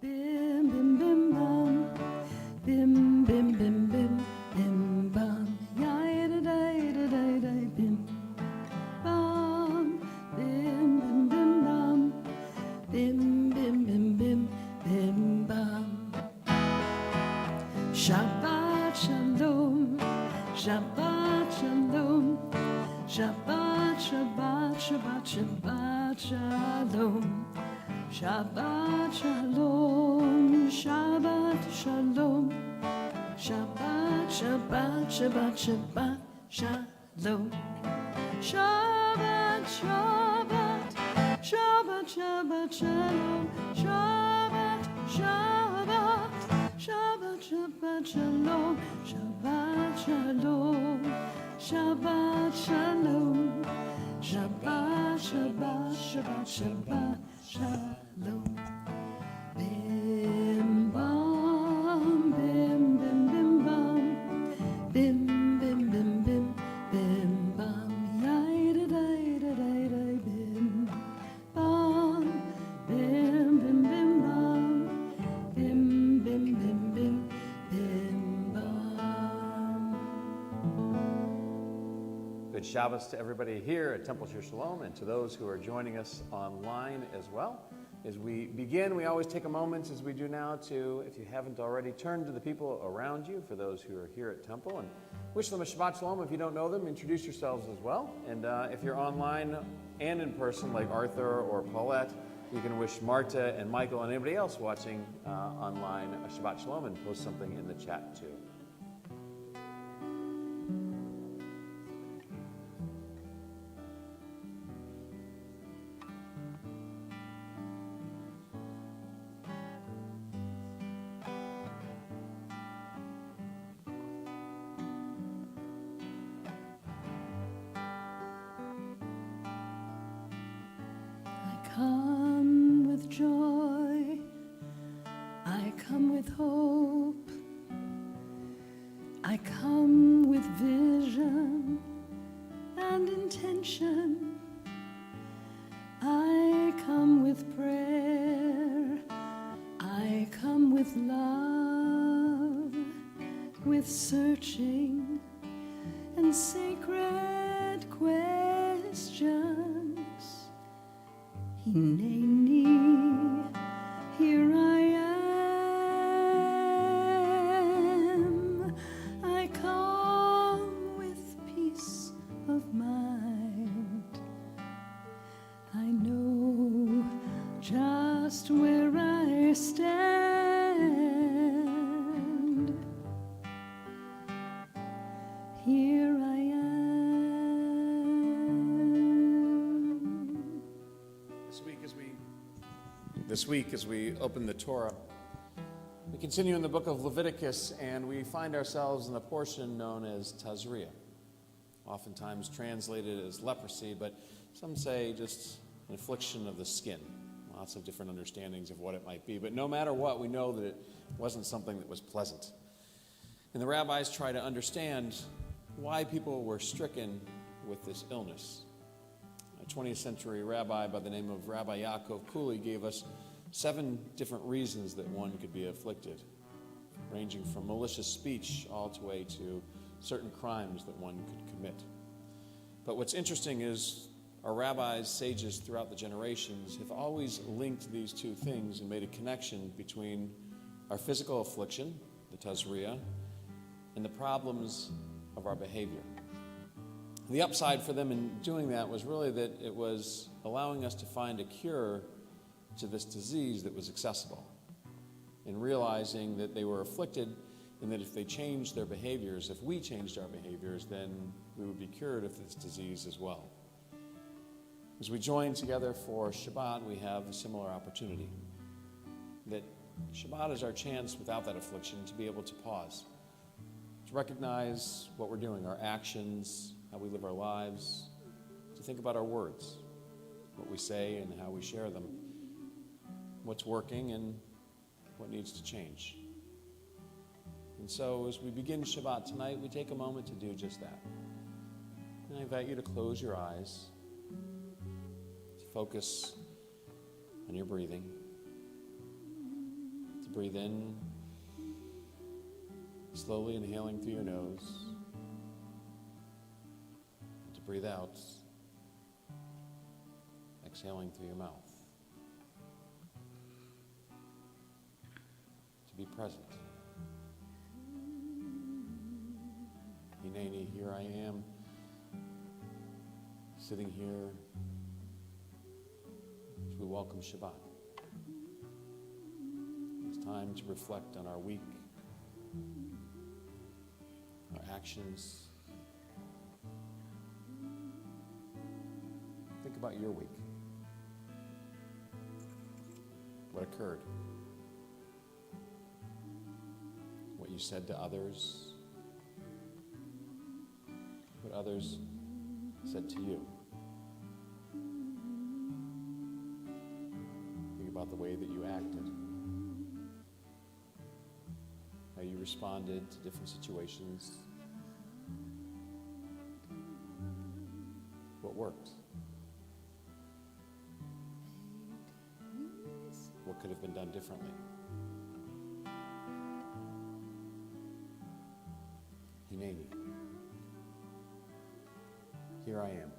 Bim, bim, bim, bam. Bim, bim, bim, bim, bim, bam. Ya-da-da-da-da-da, bim, bam. Bim, bim, bim, bam. Bim, bim, bim, bim, bim, bam. Shabbat shalom, Shabbat shalom, Shabbat, Shabbat, Shabbat, Shabbat shalom, Shabbat shalom, Shabbat shalom, Shabbat, Shabbat, Shabbat, Shabbat shalom, Shabbat, Shabbat, Shabbat, Shabbat shalom, Shabbat, Shabbat, Shabbat, Shabbat shalom, Shabbat shalom, Shabbat shalom, Shabbat, Shabbat, Shabbat, Shabbat shalom. Bim bam, bim bim bim bam, bim bim bim bim bim bam, ya-da-da-da-da-da, bim bam, bim bim bim bam, bim bim bim bim bim bam. Good Shabbos to everybody here at Temple Shir Shalom and to those who are joining us online as well. As we begin, we always take a moment, as we do now, to, if you haven't already, turn to the people around you, for those who are here at Temple, and wish them a Shabbat Shalom. If you don't know them, introduce yourselves as well. And if you're online and in person, like Arthur or Paulette, you can wish Marta and Michael and anybody else watching online a Shabbat Shalom and post something in the chat too. Come with joy, I come with hope, I come with vision and intention, I come with prayer, I come with love, with searching and sacred questions. Hineni, here I am. I come with peace of mind. I know just where I stand. Here I am. This week, as we open the Torah, we continue in the book of Leviticus, and we find ourselves in the portion known as Tazria, oftentimes translated as leprosy, but some say just an affliction of the skin. Lots of different understandings of what it might be, but no matter what, we know that it wasn't something that was pleasant. And the rabbis try to understand why people were stricken with this illness. A 20th century rabbi by the name of Rabbi Yaakov Kuli gave us 7 different reasons that one could be afflicted, ranging from malicious speech all the way to certain crimes that one could commit. But what's interesting is our rabbis, sages throughout the generations have always linked these two things and made a connection between our physical affliction, the Tazria, and the problems of our behavior. The upside for them in doing that was really that it was allowing us to find a cure to this disease that was accessible, and realizing that they were afflicted and that if they changed their behaviors, if we changed our behaviors, then we would be cured of this disease as well. As we join together for Shabbat, we have a similar opportunity. That Shabbat is our chance, without that affliction, to be able to pause, to recognize what we're doing, our actions, how we live our lives, to think about our words, what we say and how we share them, what's working and what needs to change. And so as we begin Shabbat tonight, we take a moment to do just that. And I invite you to close your eyes, to focus on your breathing, breathe in, slowly inhaling through your nose, and to breathe out, exhaling through your mouth. To be present. Hineni, here I am, sitting here as we welcome Shabbat. It's time to reflect on our week, our actions. Think about your week. What occurred? What you said to others? What others said to you? Think about the way that you acted, how you responded to different situations. What worked? What could have been done differently? Hineni, here I am,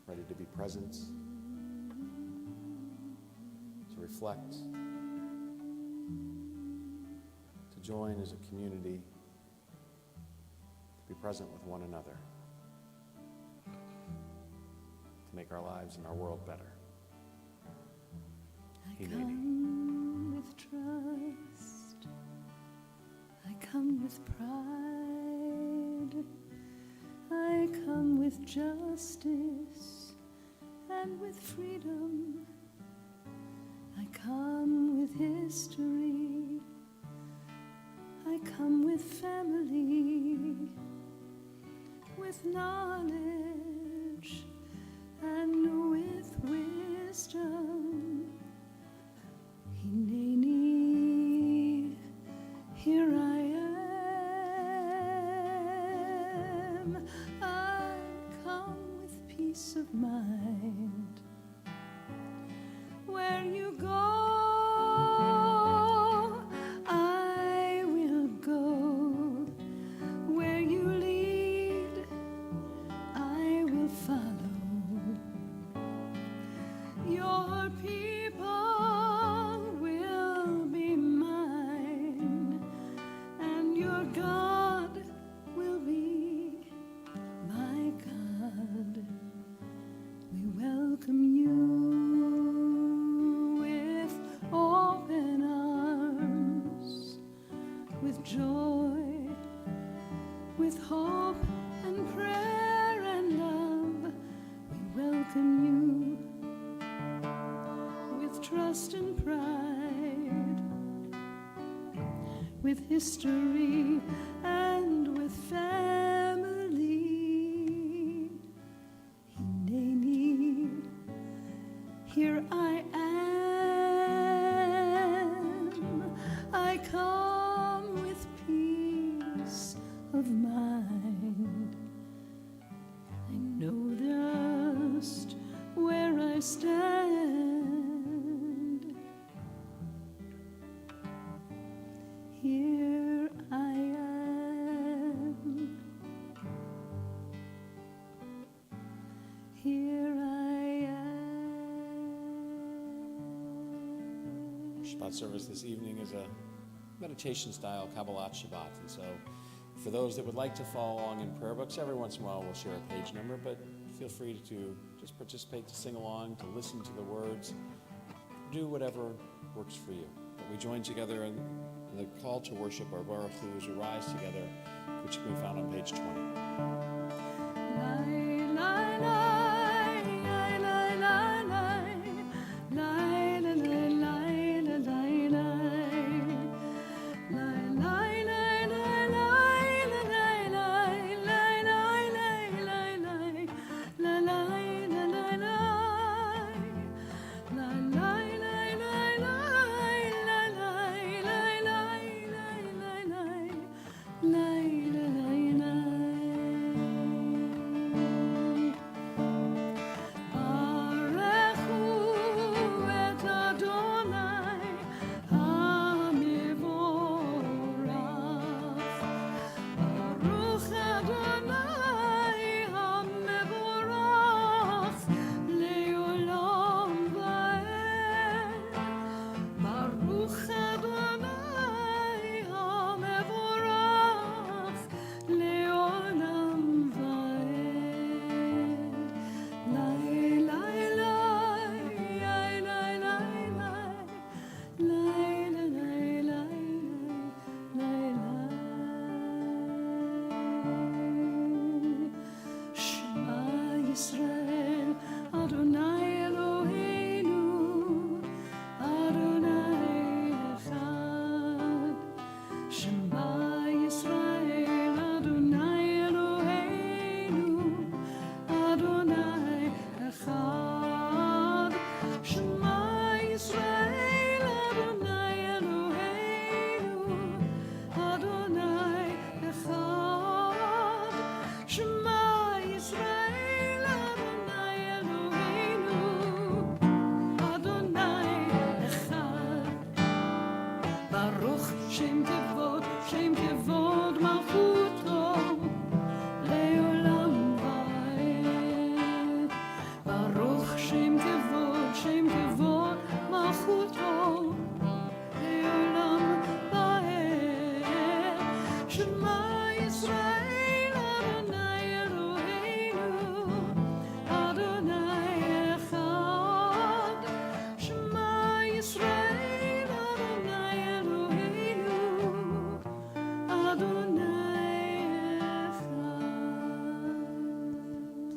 ready to be present, to reflect, to join as a community, to be present with one another, to make our lives and our world better. I come with trust, I come with pride, I come with justice and with freedom, I come with history, I come with family, with knowledge and with wisdom. Hineni, here I am. I come with peace of mind. Where you go, I will go. Where you lead, I will follow. Your people God will be my God. We welcome you with open arms, with joy, with hope and prayer and love. We welcome you with trust and pride, with history and with family. Hineni, here I am. I come with peace of mind. I know just where I stand. Here I am. Here I am. Shabbat service this evening is a meditation style Kabbalat Shabbat. And so for those that would like to follow along in prayer books, every once in a while we'll share a page number, but feel free to just participate, to sing along, to listen to the words, do whatever works for you. But we join together in the call to worship, our Baruch Hu, as we rise together, which can be found on page 20.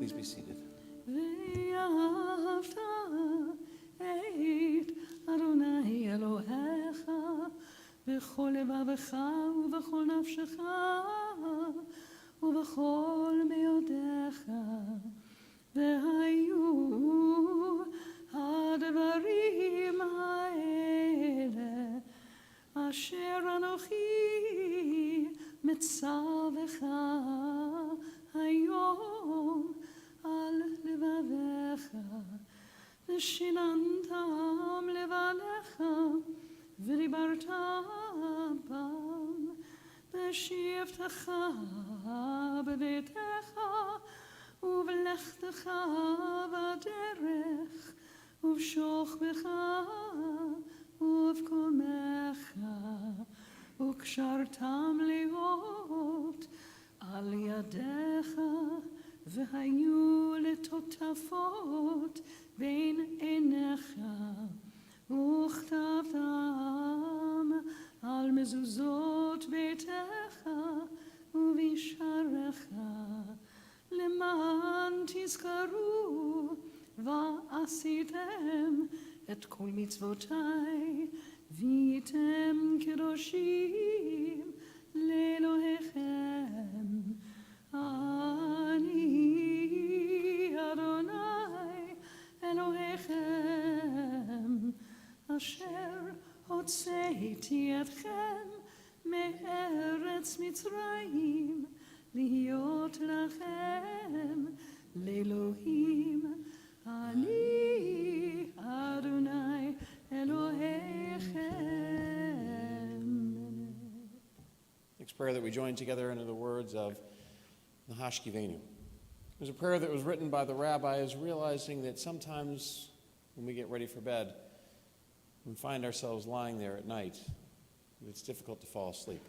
Please be seated. ואהבת את אדוני אלוהיך בכל לבבך ובכל נפשך ובכל מאודיך. והיו הדברים האלה אשר אנוכי מצווך היום על לבביך, ושיננתם לבניך ודיברת בם בשבתך בביתך ובלכתך בדרך ובשוכבך ובקומך, וקשרתם להיות על ידיך, והיו לטוטפות בין עיניך, וכתבתם על מזוזות ביתך ובשעריך, למען תזכרו ועשיתם את כל מצוותיי, והייתם קדושים לאלוהיכם. אני אדוני אלוהיכם, אשר הוצאתי אתכם מארץ מצרים, להיות לכם לאלוהים. אני אדוני אלוהיכם. Next prayer that we join together into the words of the Hashkivenu. It was a prayer that was written by the rabbis, realizing that sometimes when we get ready for bed, we find ourselves lying there at night, it's difficult to fall asleep.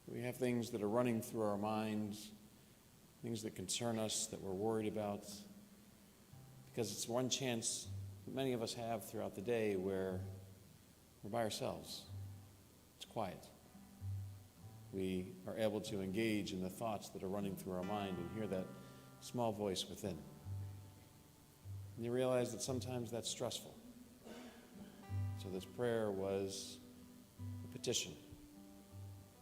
We have things that are running through our minds, things that concern us, that we're worried about, because it's one chance that many of us have throughout the day where we're by ourselves. It's quiet. We are able to engage in the thoughts that are running through our mind and hear that small voice within. And you realize that sometimes that's stressful. So this prayer was a petition,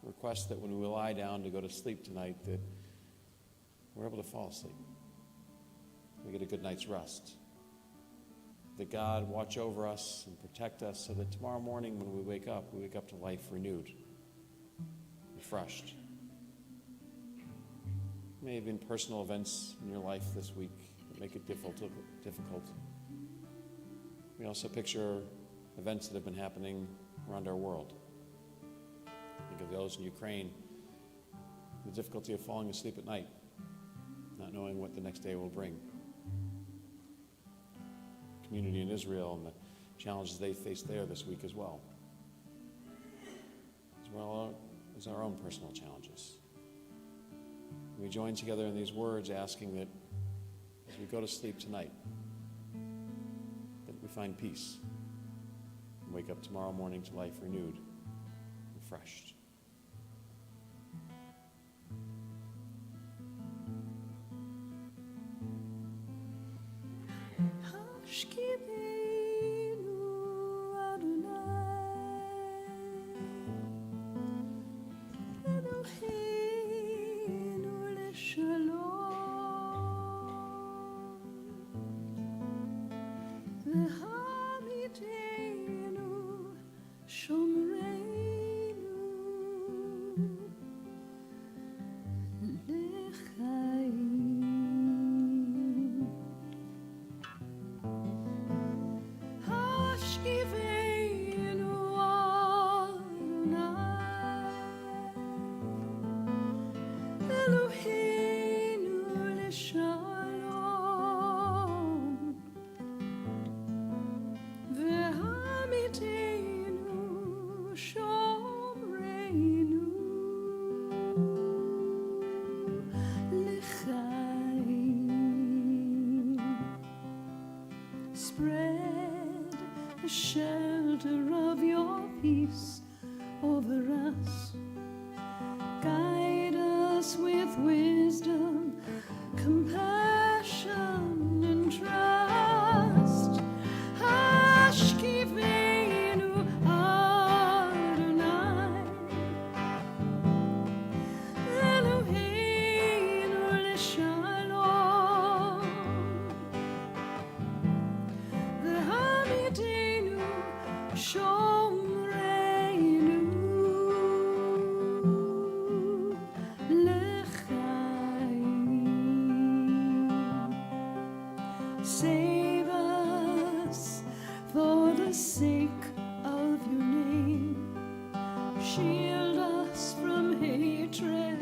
a request that when we lie down to go to sleep tonight, that we're able to fall asleep. We get a good night's rest. That God watch over us and protect us so that tomorrow morning when we wake up to life renewed, refreshed. May have been personal events in your life this week that make it difficult. We also picture events that have been happening around our world. Think of those in Ukraine, the difficulty of falling asleep at night, not knowing what the next day will bring. Community in Israel and the challenges they faced there this week as well as our own personal challenges. We join together in these words asking that as we go to sleep tonight, that we find peace and wake up tomorrow morning to life renewed, refreshed. Spread the shelter of your peace over us. Guide us with wisdom, compassion. Save us for the sake of your name. Shield us from hatred,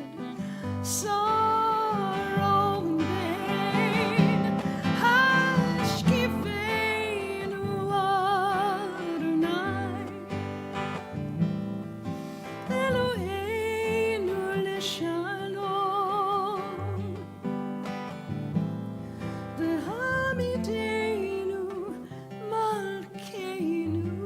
sorrow, and pain. Hashkifenu Adonai, Eloheinu leshalom, v'hamidenu malkeinu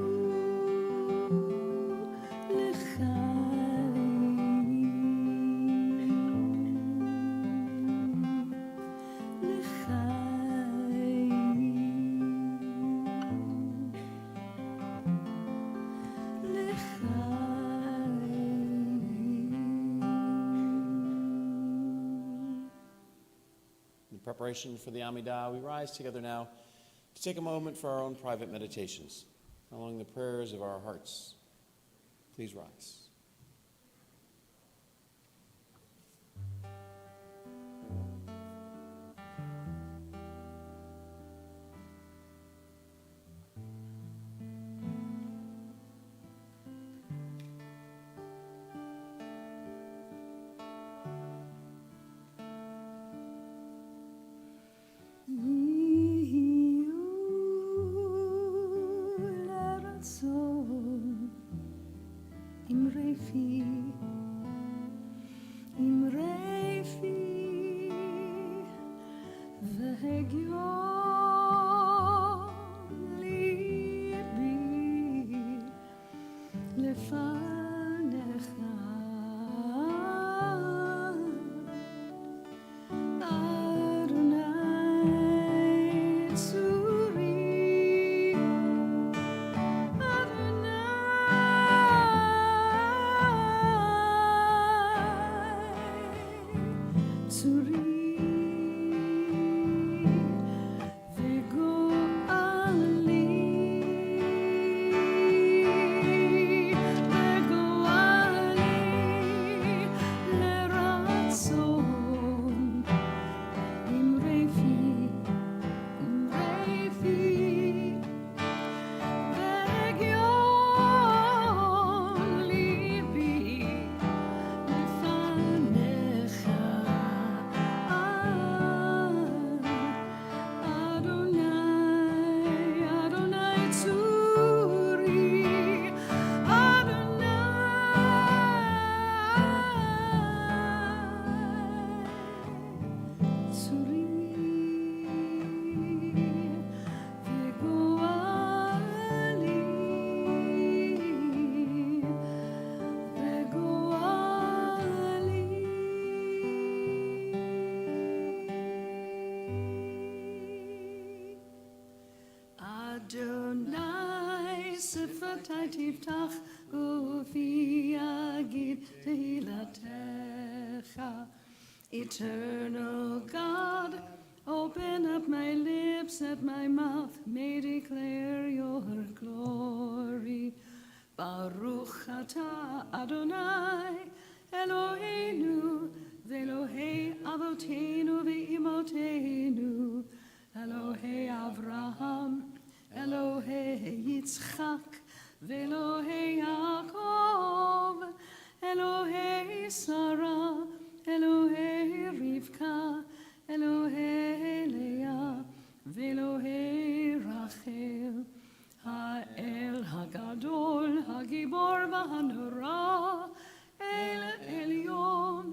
In preparation for the Amidah, we rise together now to take a moment for our own private meditations, following the prayers of our hearts. Please rise. Adonai Sifratai Tiftach Ufi Yagid Tehilatecha. Eternal God, open up my lips, that my mouth may declare your glory. Baruch atah Adonai Eloheinu v'Elohei Avoteinu v'Imotenu, Elohei Avraham, Elohei Yitzchak, v'Elohei Yaakov, Elohei Sarah, Elohei Rivka, Elohei Leah, v'Elohei Rachel, Ha'el Hagadol, Hagibor v'Hanora, El Elyon,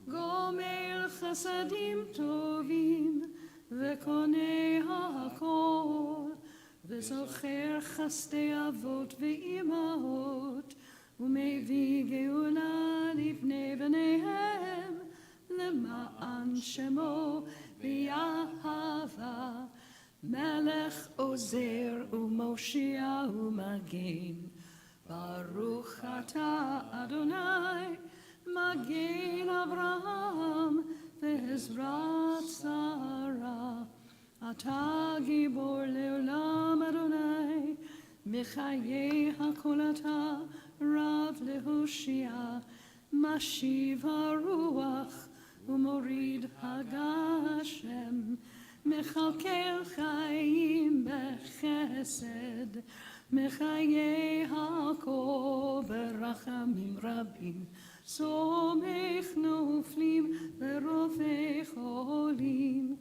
Gomel Chasadim Tovim, v'Konei HaKol, v'Zocher Chasdei Avot v'Imahot, ומביא גאולה לפני בניהם, למען שמו באהבה, מלך עוזר ומושיע ומגן. ברוך אתה אדוני, מגן אברהם ועזרת שרה. אתה גיבור לעולם אדוני, מחיי הכל אתה רב להושיע, משיב הרוח ומוריד הגשם, מכלכל חיים בחסד, מחיי הכל ברחמים רבים, סומך נופלים ורופא חולים,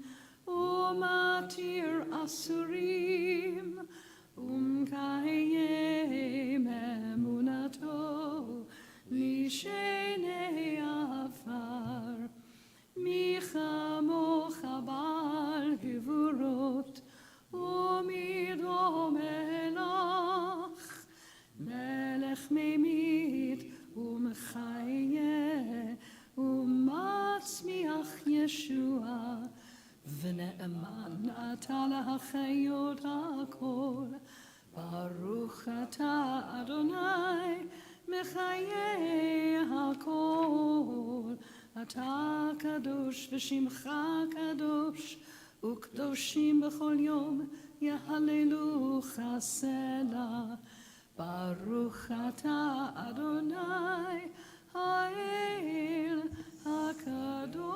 ומתיר אסורים, ומקיים אמונתו לשני עפר. מי כמוך בעל גבורות, ומי דומה לך, מלך ממית ומחיה, ומצמיח ישוע, ונאמן אתה להחיות הכל. ברוך אתה אדוני מחיי הכל. אתה קדוש ושמך קדוש, וקדושים בכל יום יהללוך סלה. ברוך אתה אדוני האל הקדוש.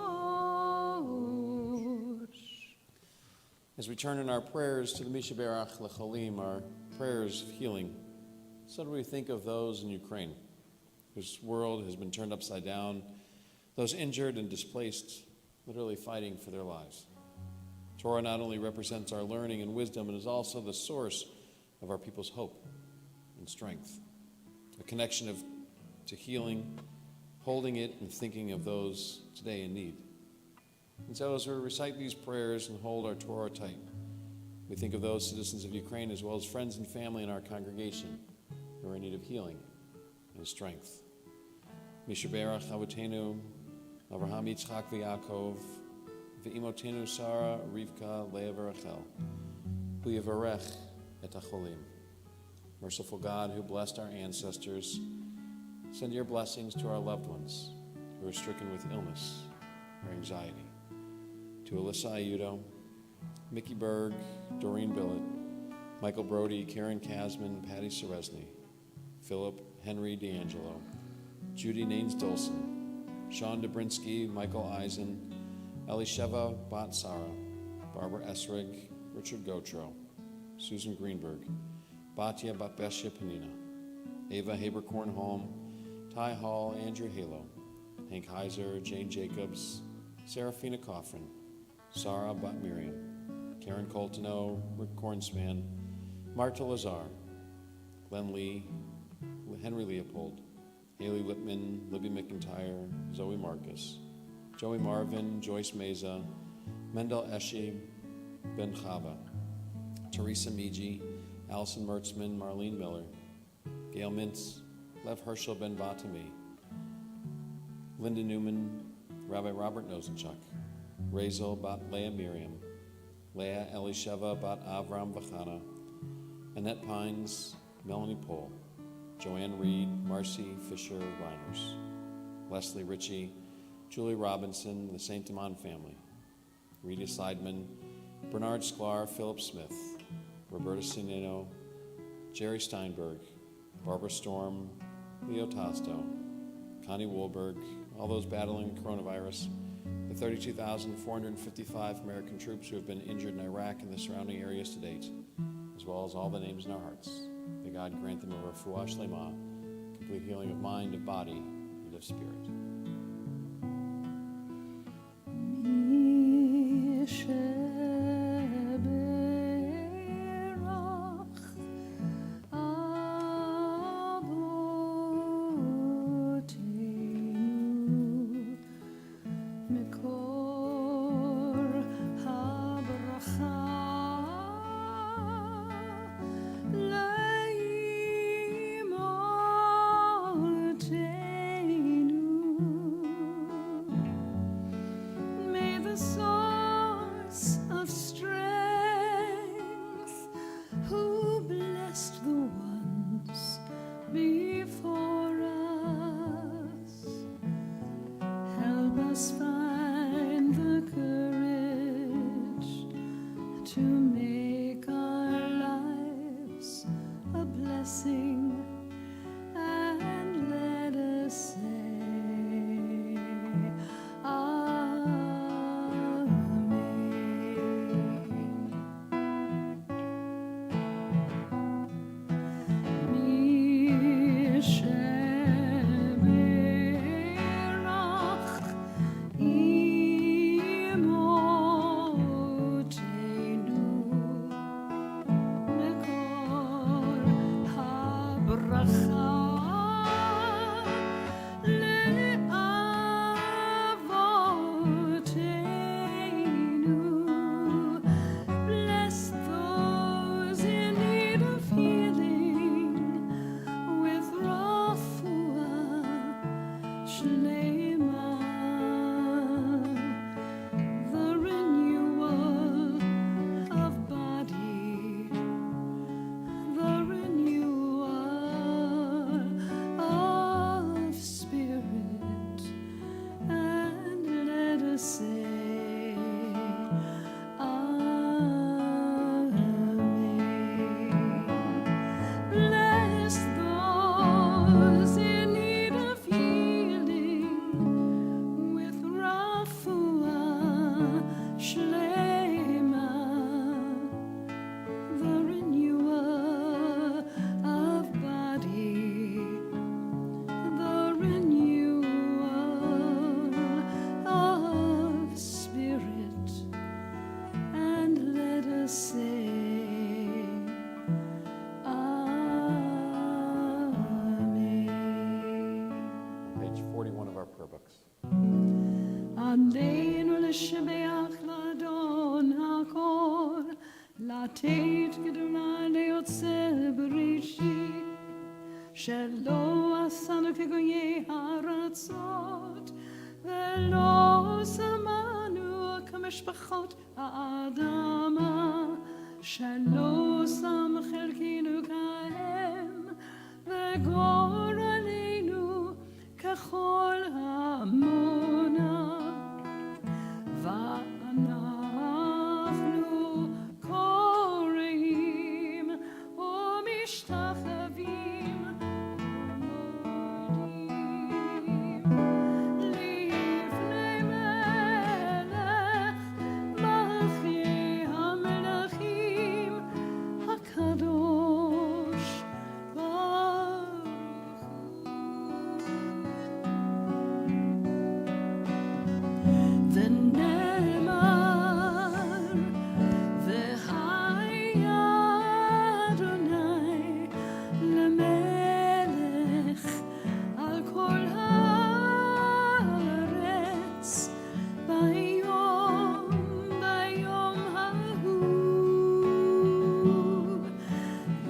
As we turn in our prayers to the Mishaberach Lecholim, our prayers of healing, so do we think of those in Ukraine, whose world has been turned upside down, those injured and displaced, literally fighting for their lives. Torah not only represents our learning and wisdom, it is also the source of our people's hope and strength, a connection to healing, holding it and thinking of those today in need. And so as we recite these prayers and hold our Torah tight, we think of those citizens of Ukraine as well as friends and family in our congregation who are in need of healing and strength. Mishaberach Avotenu, Avraham, Yitzchak, v'Yaakov, v'imotenu Sarah, Rivka, Leah, v'Rachel, hu yivarech et hacholim. Merciful God, who blessed our ancestors, send your blessings to our loved ones who are stricken with illness or anxiety. To Alyssa Ayudo, Mickey Berg, Doreen Billett, Michael Brody, Karen Kasman, Patty Seresny, Philip Henry D'Angelo, Judy Naines Dolson, Sean Dobrinsky, Michael Eisen, Elisheva Bat Sara, Barbara Esrig, Richard Gotro, Susan Greenberg, Batya Batbeshya Panina, Ava Haber-Kornholm, Ty Hall, Andrew Halo, Hank Heiser, Jane Jacobs, Serafina Coffin, Sarah Bat Miriam, Karen Coltoneau, Rick Kornsman, Marta Lazar, Glenn Lee, Henry Leopold, Haley Lipman, Libby McIntyre, Zoe Marcus, Joey Marvin, Joyce Meza, Mendel Eshe, Ben Chava, Teresa Miji, Allison Mertzman, Marlene Miller, Gail Mintz, Lev Herschel Ben Batami, Linda Newman, Rabbi Robert Nosenchuk, Razel Bat Leah Miriam, Leah Elisheva Bat Avram Vachana, Annette Pines, Melanie Pohl, Joanne Reed, Marcy Fisher Reiners, Leslie Ritchie, Julie Robinson, the St. Amand family, Rita Seidman, Bernard Sklar, Philip Smith, Roberta Sinino, Jerry Steinberg, Barbara Storm, Leo Tosto, Connie Woolberg, all those battling coronavirus, the 32,455 American troops who have been injured in Iraq and the surrounding areas to date, as well as all the names in our hearts. May God grant them a refuah shlema, complete healing of mind, of body, and of spirit. אדון הכל, לתת גדולה ליוצר בראשית, שלא עשנו כגויי הארצות, ולא שמנו כמשפחות האדמה, שלא שם חלקנו כהם, וגורלנו ככל המונה. ואנחנו קוראים ומשתחווים ומודים לפני מלך מלכי המלכים הקדוש ברוך הוא. ונאמר והיה אדוני למלך על כל הארץ ביום ההוא,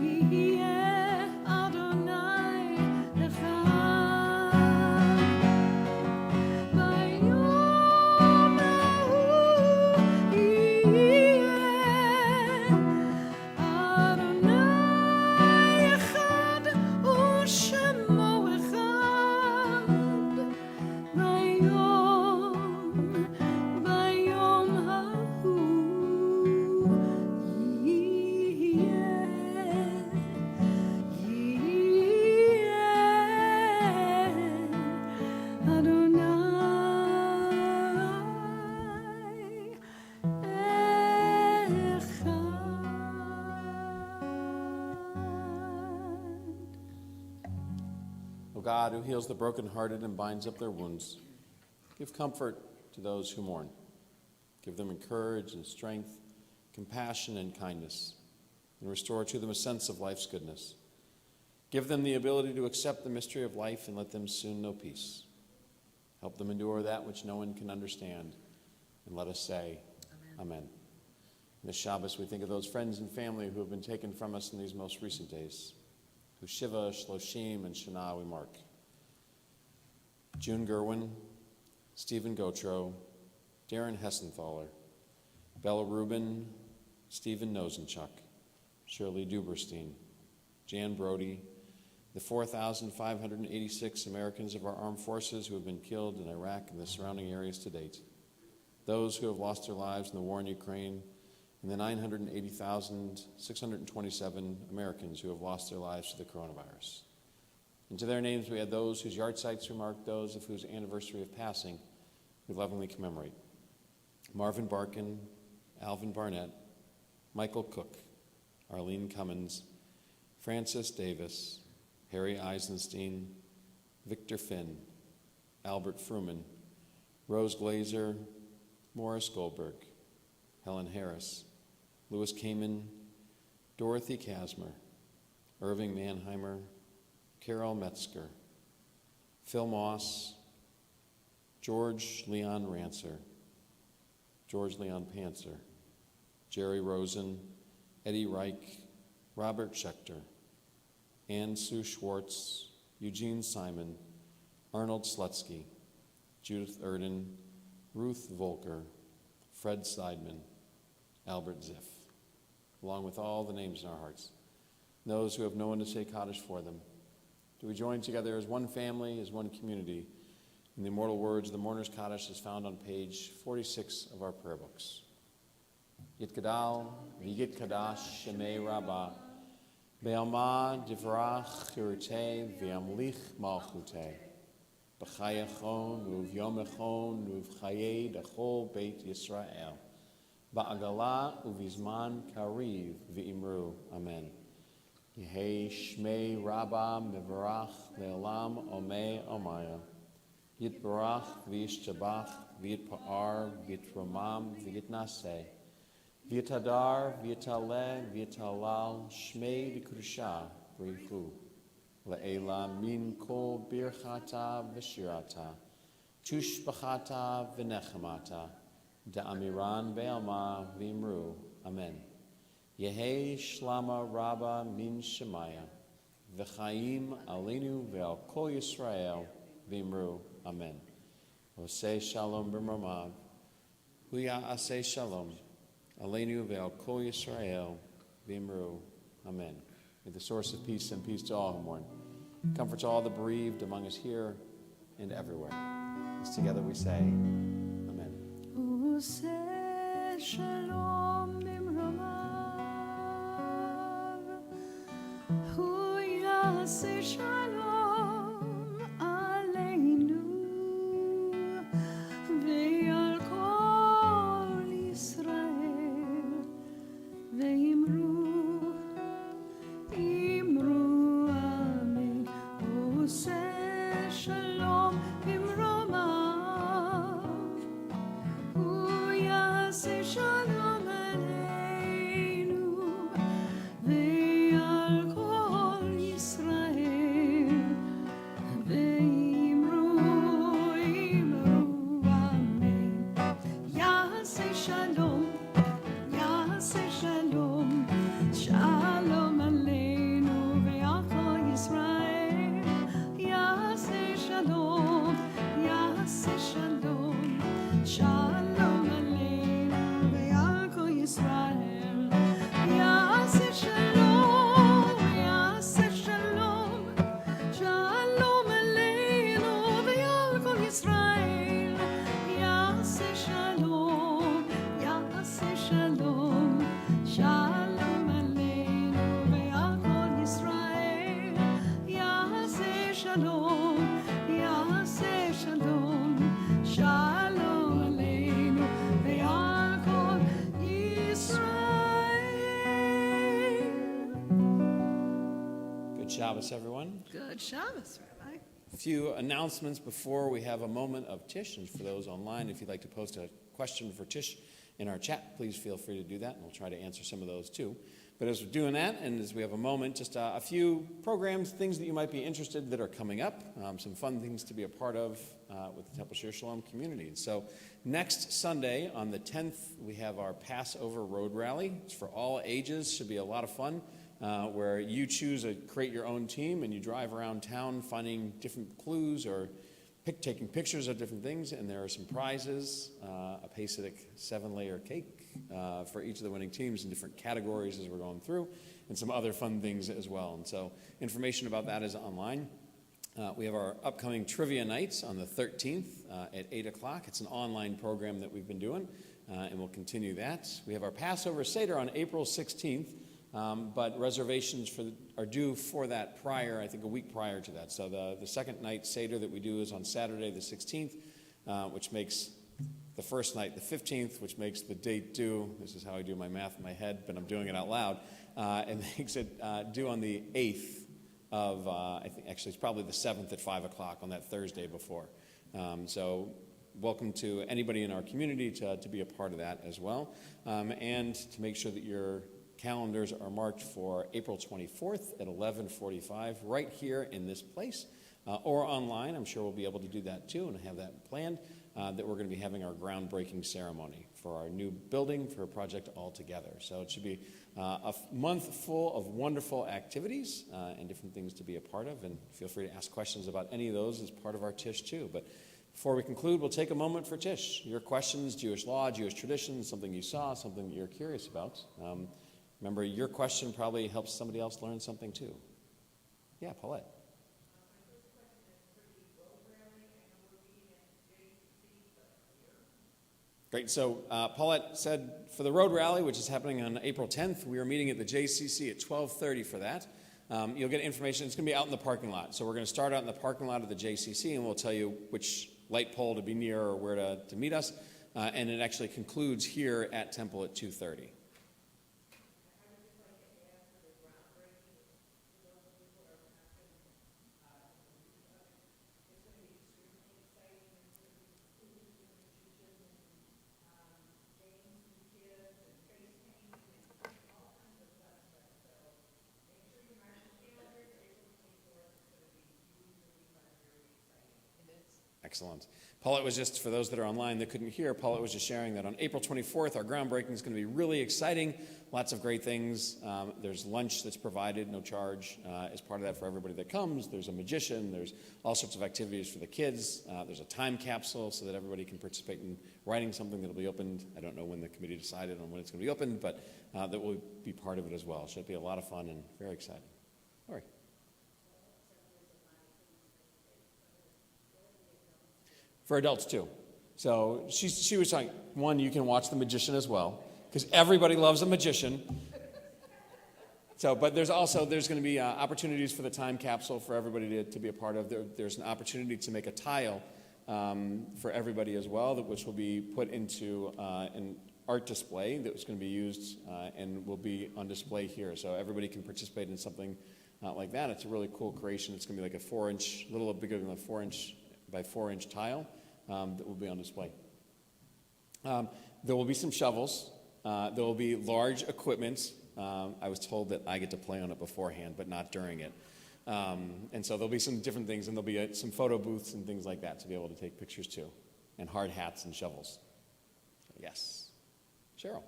יהיה אדוני אחד ביום ההוא, יהיה אדוני אחד ושמו אחד ביום ההוא, יהיה אדוני O God, who heals the brokenhearted and binds up their wounds, give comfort to those who mourn. Give them courage and strength, compassion and kindness, and restore to them a sense of life's goodness. Give them the ability to accept the mystery of life and let them soon know peace. Help them endure that which no one can understand, and let us say, Amen. In this Shabbos, we think of those friends and family who have been taken from us in these most recent days, whose Shiva, Shloshim, and Shana we mark. June Gerwin, Stephen Gotro, Darren Hessenthaler, Bella Rubin, Stephen Nosenchuk, Shirley Duberstein, Jan Brody, the 4,586 Americans of our armed forces who have been killed in Iraq and the surrounding areas to date, those who have lost their lives in the war in Ukraine, and the 980,627 Americans who have lost their lives to the coronavirus. And to their names we add those whose yahrzeits we mark, those of whose anniversary of passing we lovingly commemorate. Marvin Barkin, Alvin Barnett, Michael Cook, Arlene Cummins, Francis Davis, Harry Eisenstein, Victor Finn, Albert Fruman, Rose Glazer, Morris Goldberg, Helen Harris, Louis Kamen, Dorothy Kasmer, Irving Mannheimer, Carol Metzger, Phil Moss, George Leon Rancer, George Leon Pantzer, Jerry Rosen, Eddie Reich, Robert Schechter, Ann Sue Schwartz, Eugene Simon, Arnold Slutsky, Judith Erden, Ruth Volker, Fred Seidman, Albert Ziff, along with all the names in our hearts, those who have no one to say Kaddish for them. Do we join together as one family, as one community, in the immortal words of the Mourner's Kaddish as found on page 46 of our prayer books. Yitgadal v'yit kadash shemei rabbah, be'alma divrach chirutei v'yamlich malchutei, b'chayachon u'v'yomechon u'v'chayei dachol beit Yisrael, ba'agala u'vizman kariv v'imru. Amen. Yehei shmei rabbah mivarach le'olam omei omaya, yitbarach v'yishtabach v'yitpa'ar v'yitromam v'yitnaseh, v'yitadar v'yitaleh v'yitalal shmei d'kudusha v'richu, le'ela min kol birchata v'shirata, tushbachata v'nechemata, Da'amiran be'alma v'imru. Amen. Yehi shlama rabba min shemaya. V'chaim alinu ve'al kol Yisrael v'imru. Amen. Oseh shalom b'mramav. Huya aseh shalom. Alenu ve'al kol Yisrael v'imru. Amen. May the source of peace and peace to all who mourn. Comfort to all the bereaved among us here and everywhere. As together we say, Amen. Oseh shalom b'mramav. Hu yaseh shalom aleinu ve'al kol Yisrael ve'imru. Amen. Oseh shalom b'mramav. Hu yaseh shalom aleinu ve'al kol Yisrael ve'imru. Amen. Yaseh shalom. Yaseh shalom. Shalom aleinu ve'al kol Yisrael. Yaseh shalom. Yaseh shalom. Shalom aleinu ve'al kol Yisrael. Yaseh shalom. Yaseh shalom. Shalom aleinu ve'al kol Yisrael. Yaseh shalom. Yaseh shalom. Shalom aleinu ve'al kol Yisrael. Yaseh shalom. Yaseh shalom. Shalom aleinu ve'al kol Yisrael. Good Shabbos, everyone. Good Shabbos, Rabbi. A few announcements before we have a moment of Tish. And for those online, if you'd like to post a question for Tish in our chat, please feel free to do that, and we'll try to answer some of those too. But as we're doing that, and as we have a moment, just a few programs, things that you might be interested that are coming up, some fun things to be a part of with the Temple Shir Shalom community. And so next Sunday, on the 10th, we have our Passover Road Rally. It's for all ages, should be a lot of fun, where you choose to create your own team, and you drive around town finding different clues or taking pictures of different things, and there are some prizes, a Hasidic 7-layer cake for each of the winning teams in different categories as we're going through, and some other fun things as well. And so information about that is online. We have our upcoming trivia nights on the 13th at 8 o'clock. It's an online program that we've been doing, and we'll continue that. We have our Passover Seder on April 16th, but reservations are due for that prior, I think a week prior to that. So the second night Seder that we do is on Saturday the 16th, which makes the first night the 15th, which makes the date due. This is how I do my math in my head, but I'm doing it out loud. And makes it due on the 8th of, I think actually it's probably the 7th at 5 o'clock on that Thursday before. So welcome to anybody in our community to be a part of that as well. And to make sure that your calendars are marked for April 24th at 11:45 right here in this place, or online. I'm sure we'll be able to do that too, and have that planned, that we're going to be having our groundbreaking ceremony for our new building for Project All Together. So it should be a month full of wonderful activities and different things to be a part of, and feel free to ask questions about any of those as part of our Tish too. But before we conclude, we'll take a moment for Tish. Your questions, Jewish law, Jewish tradition, something you saw, something that you're curious about. Remember, your question probably helps somebody else learn something too. Yeah, Paulette. Great. So Paulette said for the road rally, which is happening on April 10th, we are meeting at the JCC at 12:30 for that. You'll get information. It's going to be out in the parking lot. So we're going to start out in the parking lot of the JCC, and we'll tell you which light pole to be near or where to meet us. And it actually concludes here at Temple at 2:30. Excellent. Paulette was just, for those that are online that couldn't hear, Paulette was just sharing that on April 24th, our groundbreaking is going to be really exciting. Lots of great things. There's lunch that's provided, no charge, as part of that for everybody that comes. There's a magician. There's all sorts of activities for the kids. There's a time capsule so that everybody can participate in writing something that will be opened. I don't know when the committee decided on when it's going to be opened, but that will be part of it as well. Should be a lot of fun and very exciting. All right. For adults too. So she was saying, one, you can watch The Magician as well, because everybody loves a magician. So, but there's going to be opportunities for the time capsule for everybody to be a part of. There's an opportunity to make a tile for everybody as well, which will be put into an art display that's going to be used and will be on display here. So everybody can participate in something like that. It's a really cool creation. It's going to be like a 4-inch, a little bigger than a 4-inch by 4-inch tile that will be on display. There will be some shovels. There will be large equipment. I was told that I get to play on it beforehand, but not during it. And so there'll be some different things, and there'll be some photo booths and things like that to be able to take pictures too, and hard hats and shovels. Yes. Cheryl.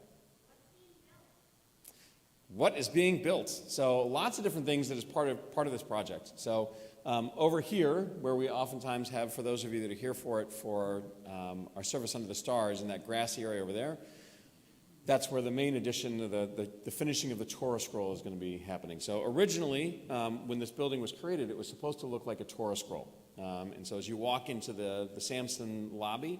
What is being built? So lots of different things that is part of this project. So over here, where we oftentimes have, for those of you that are here for it, for our service under the stars in that grassy area over there, that's where the main addition, the finishing of the Torah scroll is going to be happening. So originally, when this building was created, it was supposed to look like a Torah scroll. And so as you walk into the Samson lobby,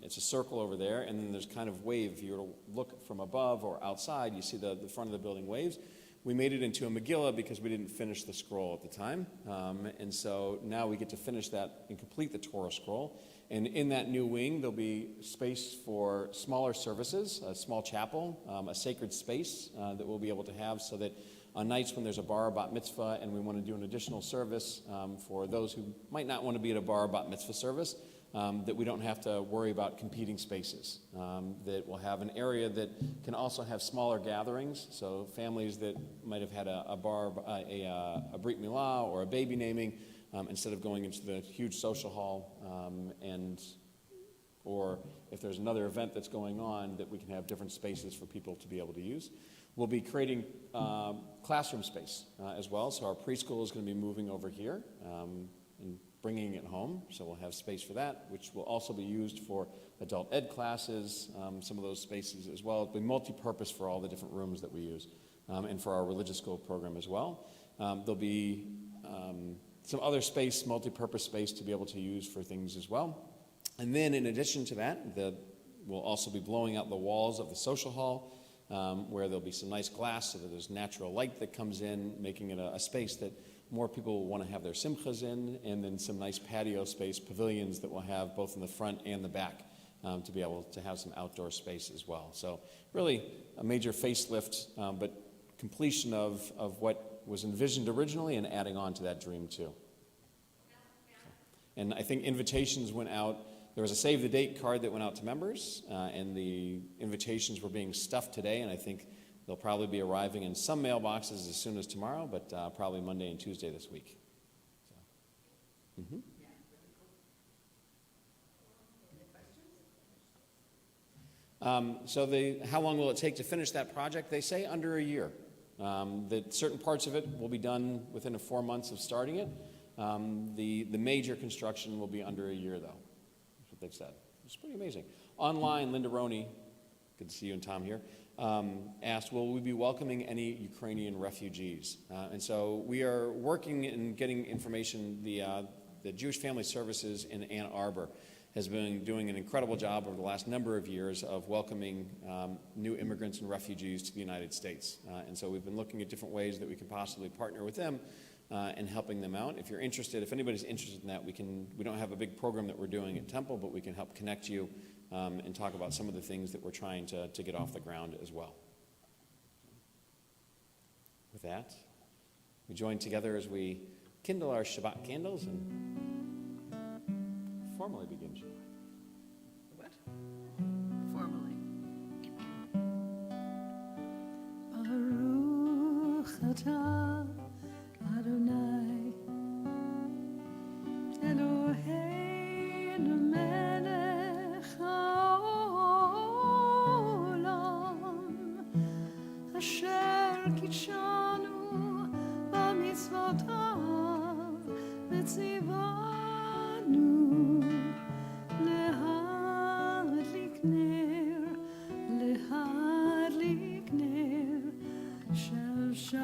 it's a circle over there, and then there's kind of wave. If you were to look from above or outside, you see the front of the building waves. We made it into a Megillah because we didn't finish the scroll at the time. And so now we get to finish that and complete the Torah scroll. And in that new wing, there'll be space for smaller services, a small chapel, a sacred space that we'll be able to have so that on nights when there's a bar or bat mitzvah and we want to do an additional service for those who might not want to be at a bar or bat mitzvah service, that we don't have to worry about competing spaces, that we'll have an area that can also have smaller gatherings, so families that might have had a brit milah or a baby naming, instead of going into the huge social hall, or if there's another event that's going on, that we can have different spaces for people to be able to use. We'll be creating classroom space as well, so our preschool is going to be moving over here and bringing it home, so we'll have space for that, which will also be used for adult ed classes, some of those spaces as well. It'll be multi-purpose for all the different rooms that we use, and for our religious school program as well. There'll be some other space, multi-purpose space to be able to use for things as well. And then in addition to that, we'll also be blowing out the walls of the social hall, where there'll be some nice glass so that there's natural light that comes in, making it a space that more people will want to have their simchas in, and then some nice patio space, pavilions that we'll have both in the front and the back to be able to have some outdoor space as well. So really a major facelift, but completion of what was envisioned originally and adding on to that dream too. And I think invitations went out. There was a save the date card that went out to members, and the invitations were being stuffed today, and I think they'll probably be arriving in some mailboxes as soon as tomorrow, but probably Monday and Tuesday this week. So. Mm-hmm. How long will it take to finish that project? They say under a year. That certain parts of it will be done within 4 months of starting it. The major construction will be under a year, though. That's what they've said. It's pretty amazing. Online, Linda Roney, good to see you and Tom here, asked, will we be welcoming any Ukrainian refugees? And so we are working and getting information. The Jewish Family Services in Ann Arbor has been doing an incredible job over the last number of years of welcoming new immigrants and refugees to the United States. And so we've been looking at different ways that we can possibly partner with them and helping them out. If you're interested, if anybody's interested in that, we don't have a big program that we're doing at Temple, but we can help connect you and talk about some of the things that we're trying to get off the ground as well. With that, we join together as we kindle our Shabbat candles and formally begin Shabbat. What? Formally. Baruch atah Adonai Eloheinu אשר קידשנו במצוותיו וציוונו להדליק נר של שבת.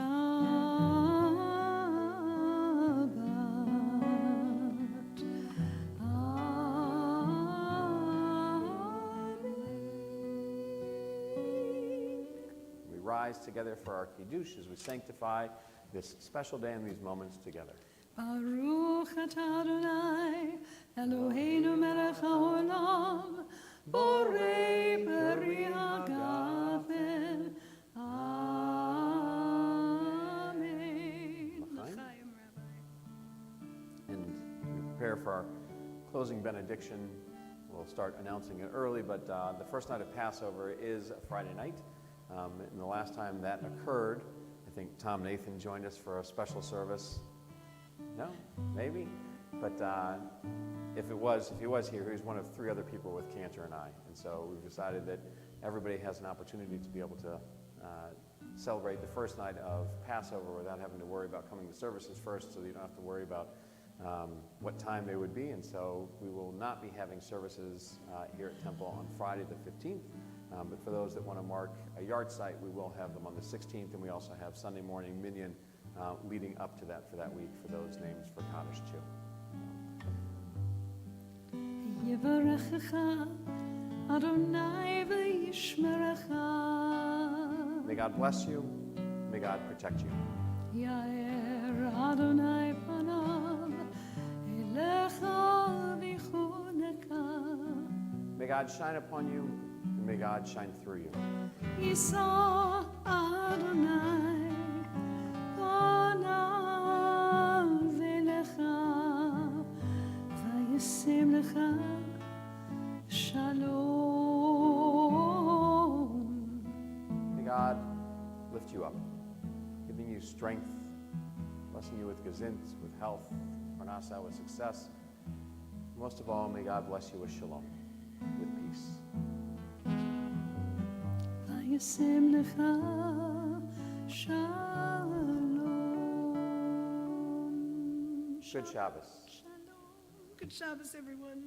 We rise together for our Kiddush as we sanctify this special day and these moments together. ברוך אתה אדוני אלוהינו מלך העולם בורא פרי הגפן. Amen. L'chaim, Rabbi. And we prepare for our closing benediction. We'll start announcing it early, but the first night of Passover is a Friday night. And the last time that occurred, I think Tom Nathan joined us for a special service. No? Maybe? But if he was here, he was one of 3 other people with cancer and I. And so we've decided that everybody has an opportunity to be able to celebrate the first night of Passover without having to worry about coming to services first, so that you don't have to worry about what time they would be. And so we will not be having services here at Temple on Friday the 15th. But for those that want to mark a yard site, we will have them on the 16th, and we also have Sunday morning minyan leading up to that for that week for those names for Kaddish too. יברכך אדוני וישמרך. May God bless you. May God protect you. יאר אדוני פניו אליך ויחונך. May God shine upon you, and may God shine through you. יישא אדוני פניו אליך וישם לך shalom. May God lift you up, giving you strength, blessing you with gezint, with health, parnasa, with success. Most of all, may God bless you with shalom, with peace. וישם לך shalom. Good Shabbos. Shalom. Good Shabbos, everyone.